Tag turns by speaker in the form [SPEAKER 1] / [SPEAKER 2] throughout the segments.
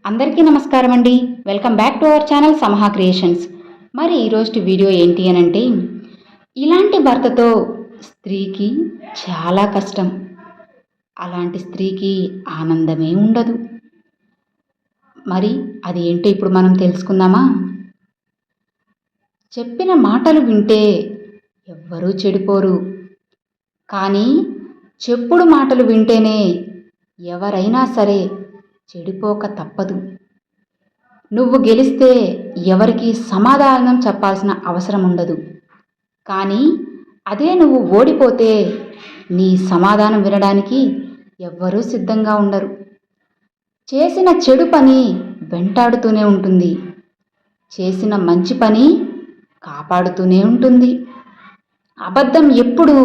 [SPEAKER 1] అందరికీ నమస్కారం అండి. Welcome back to our channel Samaha creations. మరి ఈరోజు వీడియో ఏంటి అనంటే, ఇలాంటి భర్తతో స్త్రీకి చాలా కష్టం. అలాంటి స్త్రీకి ఆనందమే ఉండదు. మరి అది ఏంటో ఇప్పుడు మనం తెలుసుకుందామా? చెప్పిన మాటలు వింటే ఎవ్వరూ చెడిపోరు. కానీ చెప్పుడు మాటలు వింటేనే ఎవరైనా సరే చెడిపోక తప్పదు. నువ్వు గెలిస్తే ఎవరికి సమాధానం చెప్పాల్సిన అవసరం ఉండదు. కానీ అదే నువ్వు ఓడిపోతే నీ సమాధానం వినడానికి ఎవ్వరూ సిద్ధంగా ఉండరు. చేసిన చెడు పని వెంటాడుతూనే ఉంటుంది. చేసిన మంచి పని కాపాడుతూనే ఉంటుంది. అబద్ధం ఎప్పుడూ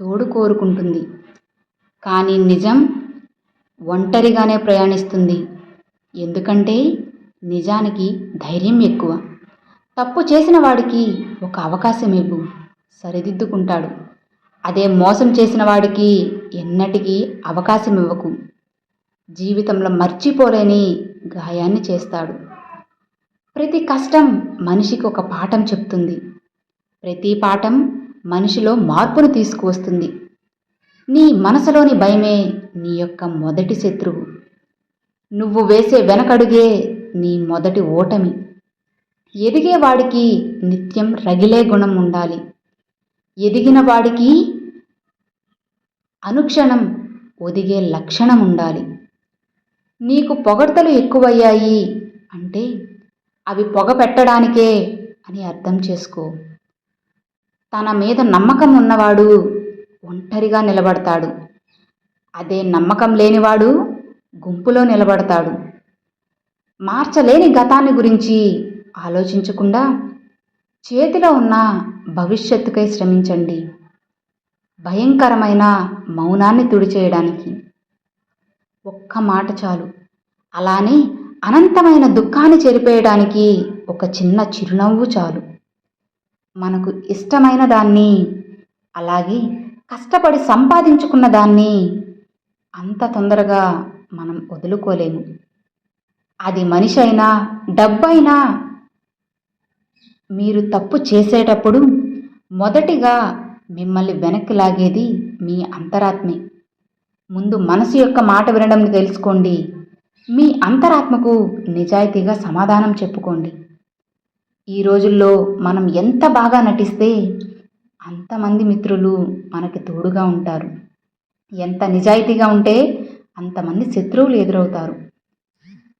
[SPEAKER 1] తోడు కోరుకుంటుంది. కానీ నిజం ఒంటరిగానే ప్రయాణిస్తుంది. ఎందుకంటే నిజానికి ధైర్యం ఎక్కువ. తప్పు చేసిన వాడికి ఒక అవకాశం ఇవ్వు, సరిదిద్దుకుంటాడు. అదే మోసం చేసిన వాడికి ఎన్నటికీ అవకాశం ఇవ్వకు. జీవితంలో మర్చిపోలేని గాయాన్ని చేస్తాడు. ప్రతి కష్టం మనిషికి ఒక పాఠం చెప్తుంది. ప్రతి పాఠం మనిషిలో మార్పును తీసుకువస్తుంది. నీ మనసులోని భయమే నీ యొక్క మొదటి శత్రువు. నువ్వు వేసే వెనకడుగే నీ మొదటి ఓటమి. ఎదిగేవాడికి నిత్యం రగిలే గుణం ఉండాలి. ఎదిగిన వాడికి అనుక్షణం ఒదిగే లక్షణం ఉండాలి. నీకు పొగడ్తలు ఎక్కువయ్యాయి అంటే అవి పొగ పెట్టడానికే అని అర్థం చేసుకో. తన మీద నమ్మకం ఉన్నవాడు ఒంటరిగా నిలబడతాడు. అదే నమ్మకం లేనివాడు గుంపులో నిలబడతాడు. మార్చలేని గతాన్ని గురించి ఆలోచించకుండా చేతిలో ఉన్న భవిష్యత్తుకై శ్రమించండి. భయంకరమైన మౌనాన్ని తుడిచేయడానికి ఒక్క మాట చాలు. అలానే అనంతమైన దుఃఖాన్ని చెరిపేయడానికి ఒక చిన్న చిరునవ్వు చాలు. మనకు ఇష్టమైన దాన్ని, అలాగే కష్టపడి సంపాదించుకున్న దాన్ని అంత తొందరగా మనం వదులుకోలేము. అది మనిషి అయినా డబ్బైనా. మీరు తప్పు చేసేటప్పుడు మొదటిగా మిమ్మల్ని వెనక్కి లాగేది మీ అంతరాత్మే. ముందు మనసు యొక్క మాట వినడం తెలుసుకోండి. మీ అంతరాత్మకు నిజాయితీగా సమాధానం చెప్పుకోండి. ఈ రోజుల్లో మనం ఎంత బాగా నటిస్తే అంతమంది మిత్రులు మనకి తోడుగా ఉంటారు. ఎంత నిజాయితీగా ఉంటే అంతమంది శత్రువులు ఎదురవుతారు.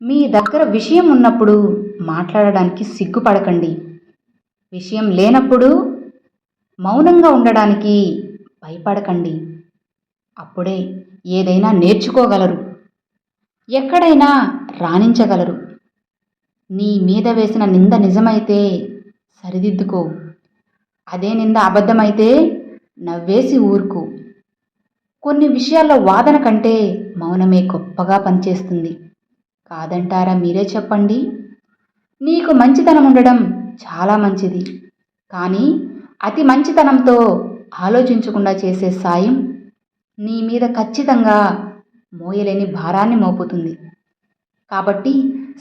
[SPEAKER 1] మీ దగ్గర విషయం ఉన్నప్పుడు మాట్లాడడానికి సిగ్గుపడకండి. విషయం లేనప్పుడు మౌనంగా ఉండడానికి భయపడకండి. అప్పుడే ఏదైనా నేర్చుకోగలరు, ఎక్కడైనా రాణించగలరు. నీ మీద వేసిన నింద నిజమైతే సరిదిద్దుకో. అదే నింద అబద్ధమైతే నవ్వేసి ఊరుకో. కొన్ని విషయాల్లో వాదన కంటే మౌనమే గొప్పగా పనిచేస్తుంది. కాదంటారా? మీరే చెప్పండి. నీకు మంచితనం ఉండడం చాలా మంచిది. కానీ అతి మంచితనంతో ఆలోచించకుండా చేసే సాయం నీ మీద ఖచ్చితంగా మోయలేని భారాన్ని మోపుతుంది. కాబట్టి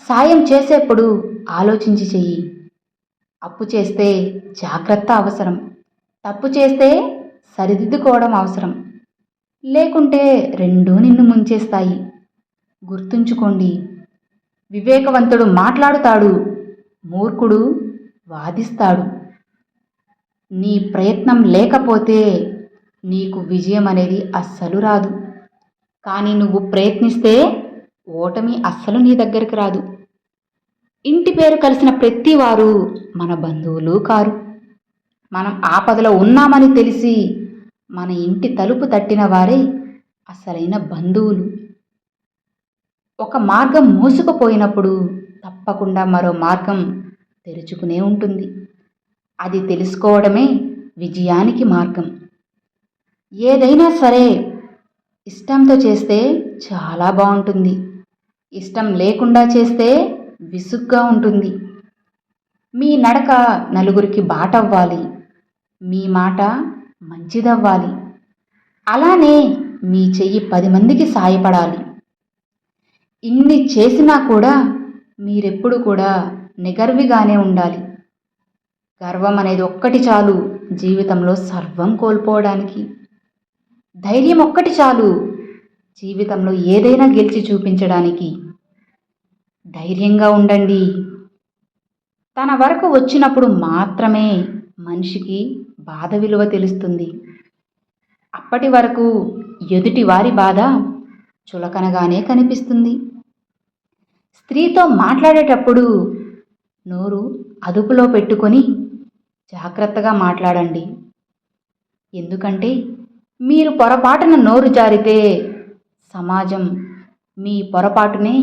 [SPEAKER 1] సాయం చేసేప్పుడు ఆలోచించి చెయ్యి. అప్పు చేస్తే జాగ్రత్త అవసరం. తప్పు చేస్తే సరిదిద్దుకోవడం అవసరం. లేకుంటే రెండూ నిన్ను ముంచేస్తాయి. గుర్తుంచుకోండి. వివేకవంతుడు మాట్లాడుతాడు, మూర్ఖుడు వాదిస్తాడు. నీ ప్రయత్నం లేకపోతే నీకు విజయం అనేది అస్సలు రాదు. కానీ నువ్వు ప్రయత్నిస్తే ఓటమి అస్సలు నీ దగ్గరికి రాదు. ఇంటి పేరు కలిసిన ప్రతి వారు మన బంధువులు కారు. మనం ఆపదలో ఉన్నామని తెలిసి మన ఇంటి తలుపు తట్టిన వారే అసలైన బంధువులు. ఒక మార్గం మూసుకుపోయినప్పుడు తప్పకుండా మరో మార్గం తెరుచుకునే ఉంటుంది. అది తెలుసుకోవడమే విజయానికి మార్గం. ఏదైనా సరే ఇష్టంతో చేస్తే చాలా బాగుంటుంది. ఇష్టం లేకుండా చేస్తే విసుగ్గా ఉంటుంది. మీ నడక నలుగురికి బాటవ్వాలి. మీ మాట మంచిదవ్వాలి. అలానే మీ చెయ్యి 10 మందికి సాయపడాలి. ఇన్ని చేసినా కూడా మీరెప్పుడు కూడా నిగర్విగానే ఉండాలి. గర్వం అనేది ఒక్కటి చాలు జీవితంలో సర్వం కోల్పోవడానికి. ధైర్యం ఒక్కటి చాలు జీవితంలో ఏదైనా గెలిచి చూపించడానికి. ధైర్యంగా ఉండండి. తన వరకు వచ్చినప్పుడు మాత్రమే మనిషికి బాధ విలువ తెలుస్తుంది. అప్పటి వరకు ఎదుటి వారి బాధ చులకనగానే కనిపిస్తుంది. స్త్రీతో మాట్లాడేటప్పుడు నోరు అదుపులో పెట్టుకొని జాగ్రత్తగా మాట్లాడండి. ఎందుకంటే మీరు పొరపాటున నోరు జారితే సమాజం మీ పొరపాటునే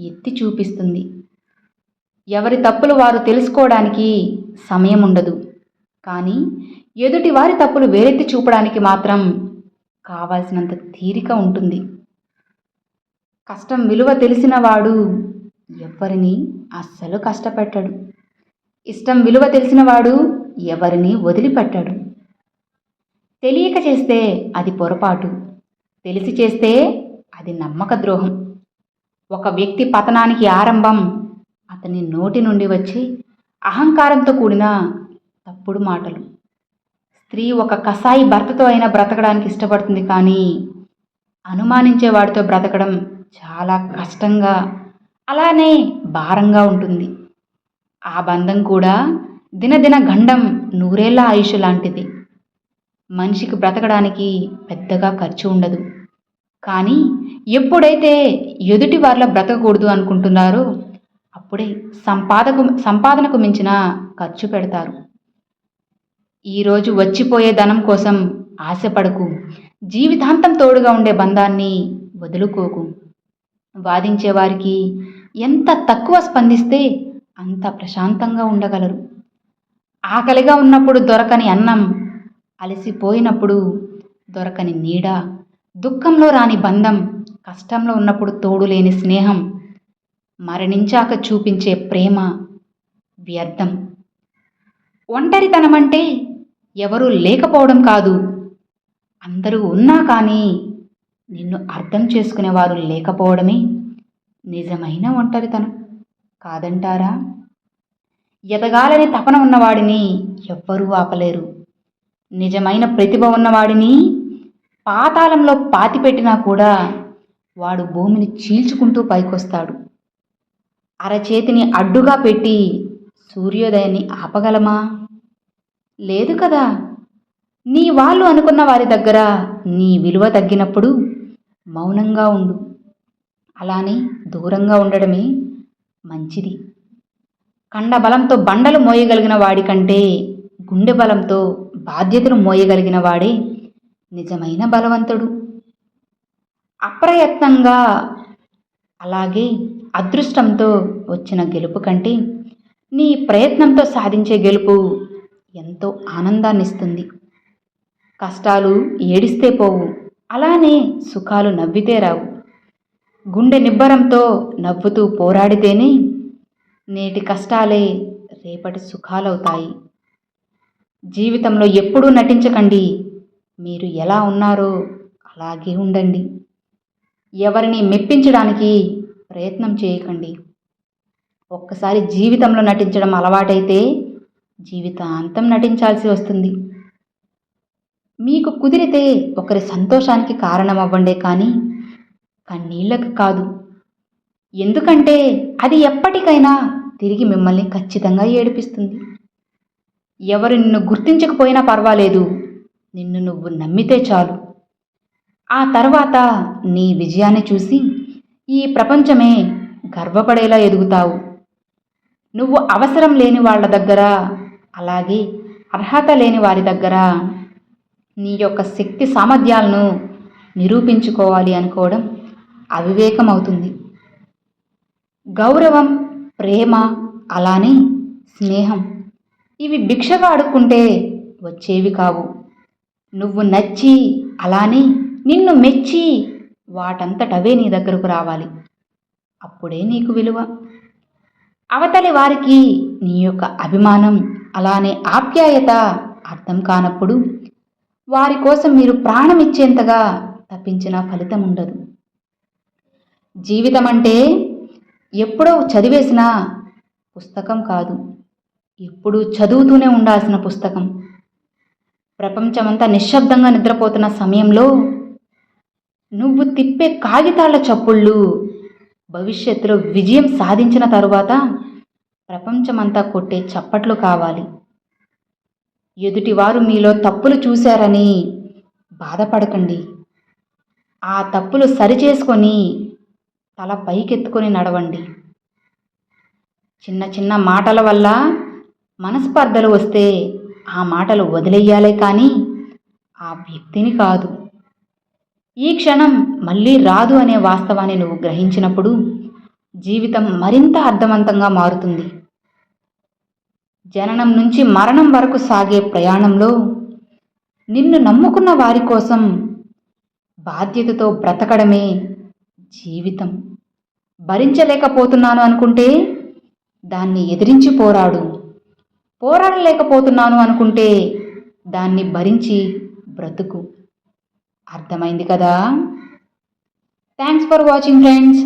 [SPEAKER 1] ఎత్తి చూపిస్తుంది. ఎవరి తప్పులు వారు తెలుసుకోవడానికి సమయం ఉండదు, కానీ ఎదుటి వారి తప్పులు వేరెత్తి చూపడానికి మాత్రం కావాల్సినంత తీరిక ఉంటుంది. కష్టం విలువ తెలిసినవాడు ఎవరిని అస్సలు కష్టపెట్టడు. ఇష్టం విలువ తెలిసినవాడు ఎవరిని వదిలిపెట్టడు. తెలియక చేస్తే అది పొరపాటు, తెలిసి చేస్తే అది నమ్మక ద్రోహం. ఒక వ్యక్తి పతనానికి ఆరంభం అతని నోటి నుండి వచ్చి అహంకారంతో కూడిన తప్పుడు మాటలు. స్త్రీ ఒక కసాయి భర్తతో అయినా బ్రతకడానికి ఇష్టపడుతుంది, కానీ అనుమానించే వాడితో బ్రతకడం చాలా కష్టంగా, అలానే భారంగా ఉంటుంది. ఆ బంధం కూడా దినదిన గండం నూరేళ్ల ఆయుష్ లాంటిది. మనిషికి బ్రతకడానికి పెద్దగా ఖర్చు ఉండదు, కానీ ఎప్పుడైతే ఎదుటి వాళ్ళ బ్రతకకూడదు అనుకుంటున్నారో అప్పుడే సంపాదనకు మించిన ఖర్చు పెడతారు. ఈరోజు వచ్చిపోయే ధనం కోసం ఆశపడకు. జీవితాంతం తోడుగా ఉండే బంధాన్ని వదులుకోకు. వాదించే వారికి ఎంత తక్కువ స్పందిస్తే అంత ప్రశాంతంగా ఉండగలరు. ఆకలిగా ఉన్నప్పుడు దొరకని అన్నం, అలసిపోయినప్పుడు దొరకని నీడ, దుఃఖంలో రాని బంధం, కష్టంలో ఉన్నప్పుడు తోడులేని స్నేహం, మరణించాక చూపించే ప్రేమ వ్యర్థం. ఒంటరితనం అంటే ఎవరూ లేకపోవడం కాదు, అందరూ ఉన్నా కానీ నిన్ను అర్థం చేసుకునేవారు లేకపోవడమే నిజమైన ఒంటరితనం కాదంటారా? ఎదగాలని తపన ఉన్నవాడిని ఎవ్వరూ ఆపలేరు. నిజమైన ప్రతిభ ఉన్నవాడిని పాతాళంలో పాతిపెట్టినా కూడా వాడు భూమిని చీల్చుకుంటూ పైకొస్తాడు. అరచేతిని అడ్డుగా పెట్టి సూర్యోదయాన్ని ఆపగలమా? లేదు కదా. నీ వాళ్ళు అనుకున్న వారి దగ్గర నీ విలువ తగ్గినప్పుడు మౌనంగా ఉండు. అలానే దూరంగా ఉండడమే మంచిది. కండ బలంతో బండలు మోయగలిగిన వాడి కంటే గుండె బలంతో బాధ్యతను మోయగలిగిన వాడే నిజమైన బలవంతుడు. అప్రయత్నంగా, అలాగే అదృష్టంతో వచ్చిన గెలుపు కంటే నీ ప్రయత్నంతో సాధించే గెలుపు ఎంతో ఆనందాన్నిస్తుంది. కష్టాలు ఏడిస్తే పోవు, అలానే సుఖాలు నవ్వితే రావు. గుండె నిబ్బరంతో నవ్వుతూ పోరాడితేనే నేటి కష్టాలే రేపటి సుఖాలవుతాయి. జీవితంలో ఎప్పుడూ నటించకండి. మీరు ఎలా ఉన్నారో అలాగే ఉండండి. ఎవరిని మెప్పించడానికి ప్రయత్నం చేయకండి. ఒక్కసారి జీవితంలో నటించడం అలవాటైతే జీవితాంతం నటించాల్సి వస్తుంది. మీకు కుదిరితే ఒకరి సంతోషానికి కారణమవ్వండే కానీ కన్నీళ్ళకు కాదు. ఎందుకంటే అది ఎప్పటికైనా తిరిగి మిమ్మల్ని ఖచ్చితంగా ఏడిపిస్తుంది. ఎవరు నిన్ను గుర్తించకపోయినా పర్వాలేదు, నిన్ను నువ్వు నమ్మితే చాలు. ఆ తర్వాత నీ విజయాన్ని చూసి ఈ ప్రపంచమే గర్వపడేలా ఎదుగుతావు. నువ్వు అవసరం లేని వాళ్ళ దగ్గర, అలాగే అర్హత లేని వారి దగ్గర నీ యొక్క శక్తి సామర్థ్యాలను నిరూపించుకోవాలి అనుకోవడం అవివేకం అవుతుంది. గౌరవం, ప్రేమ, అలానే స్నేహం ఇవి భిక్షగా అడుక్కుంటే వచ్చేవి కావు. నువ్వు నచ్చి, అలానే నిన్ను మెచ్చి వాటంతటవే నీ దగ్గరకు రావాలి. అప్పుడే నీకు విలువ. అవతలి వారికి నీ యొక్క అభిమానం, అలానే ఆప్యాయత అర్థం కానప్పుడు వారి కోసం మీరు ప్రాణం ఇచ్చేంతగా తప్పించిన ఫలితం ఉండదు. జీవితం అంటే ఎప్పుడో చదివేసిన పుస్తకం కాదు, ఎప్పుడూ చదువుతూనే ఉండాల్సిన పుస్తకం. ప్రపంచమంతా నిశ్శబ్దంగా నిద్రపోతున్న సమయంలో నువ్వు తిప్పే కాగితాల చప్పుళ్ళు భవిష్యత్తులో విజయం సాధించిన తరువాత ప్రపంచమంతా కొట్టే చప్పట్లు కావాలి. ఎదుటివారు మీలో తప్పులు చూశారని బాధపడకండి. ఆ తప్పులు సరిచేసుకొని తల పైకెత్తుకొని నడవండి. చిన్న చిన్న మాటల వల్ల మనస్పర్ధలు వస్తే ఆ మాటలు వదిలేయాలే కానీ ఆ వ్యక్తిని కాదు. ఈ క్షణం మళ్ళీ రాదు అనే వాస్తవాన్ని నువ్వు గ్రహించినప్పుడు జీవితం మరింత అర్థవంతంగా మారుతుంది. జననం నుంచి మరణం వరకు సాగే ప్రయాణంలో నిన్ను నమ్ముకున్న వారి కోసం బాధ్యతతో బ్రతకడమే జీవితం. భరించలేకపోతున్నాను అనుకుంటే దాన్ని ఎదిరించి పోరాడు. పోరాడలేకపోతున్నాను అనుకుంటే దాన్ని భరించి బ్రతుకు. అర్థమైంది కదా? Thanks for watching friends.